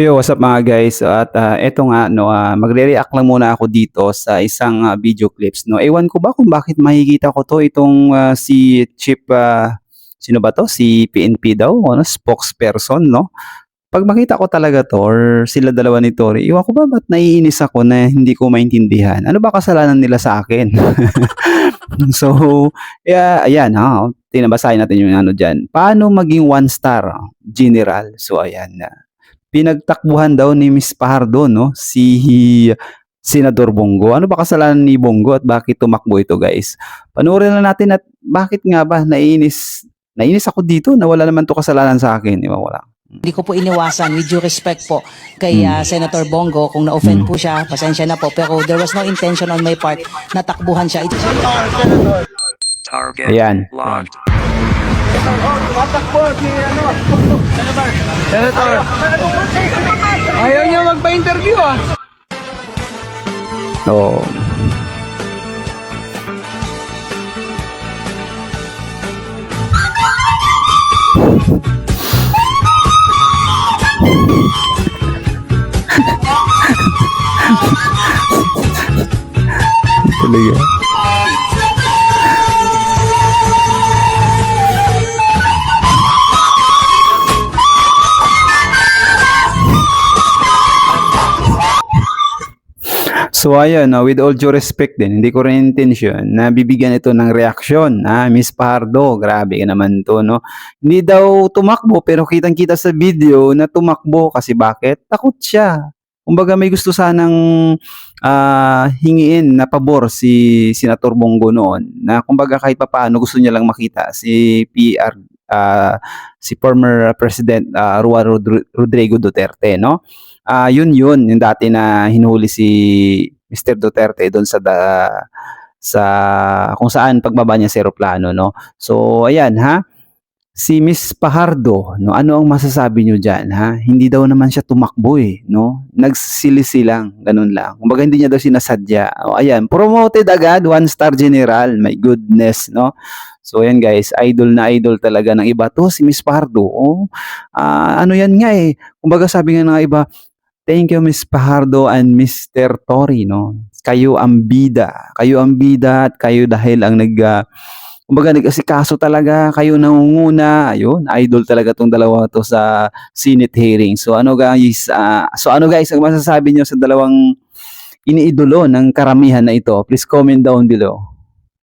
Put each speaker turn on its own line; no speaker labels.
Yo, what's up mga guys? So, at eto nga no, magre-react lang muna ako dito sa isang video clips no. Ewan ko ba kung bakit makikita ko to itong si Chief sino ba to? Si PNP daw, ano, spokesperson no. Pag makita ko talaga to or sila dalawa ni Tory, iwan ko ba ba't naiinis ako na hindi ko maintindihan. Ano ba kasalanan nila sa akin? So, ayan tinabasahin natin yung ano diyan. Paano maging one star general? So ayan pinagtakbuhan daw ni Miss Pardo no si Senador Bongo. Ano ba kasalanan ni Bongo at bakit tumakbo ito, guys? Panoorin na natin at bakit nga ba nainis ako dito na wala naman to kasalanan sa akin, di ba? Wala.
Hindi ko po iniwasan, with due respect po kay Senator Bongo, kung na-offend po siya, pasensya na po, pero there was no intention on my part na takbuhan siya.
Ayan.
Locked.
Senator, ayaw niya magpa-interview
So, talaga. So ayan, with all due respect din, hindi ko rin intention na bibigyan ito ng reaksyon. Miss Pardo, grabe ka naman to, no? Hindi daw tumakbo pero kitang-kita sa video na tumakbo kasi bakit? Takot siya. Kumbaga may gusto sanang hingiin na pabor si Senator Bongo noon na kumbaga kahit papaano gusto niya lang makita si si former President Juan Rodrigo Duterte, no? Yun yung dati na hinuli si Mr. Duterte doon sa kung saan pagbaba niya sa eroplano, no. So ayan si Miss Pahardo, no, ano ang masasabi niyo diyan Hindi daw naman siya tumakbo no. Nagsilisi lang, ganun lang. Kumbaga hindi niya daw sinasadya. O ayan, promoted agad, 1-star general. My goodness, no. So ayan guys, idol na idol talaga ng iba to si Miss Pahardo. Ano yan nga kumbaga sabi nga ng iba, thank you Miss Pahardo and Mr. Tory, no. Kayo ang bida. Kayo ang bida at kayo dahil ang kumbaga nag-asikaso talaga, kayo nangunguna. Ayun, idol talaga tong dalawa to sa Senate hearing. So ano guys, ang masasabi niyo sa dalawang iniidolo ng karamihan na ito? Please comment down below.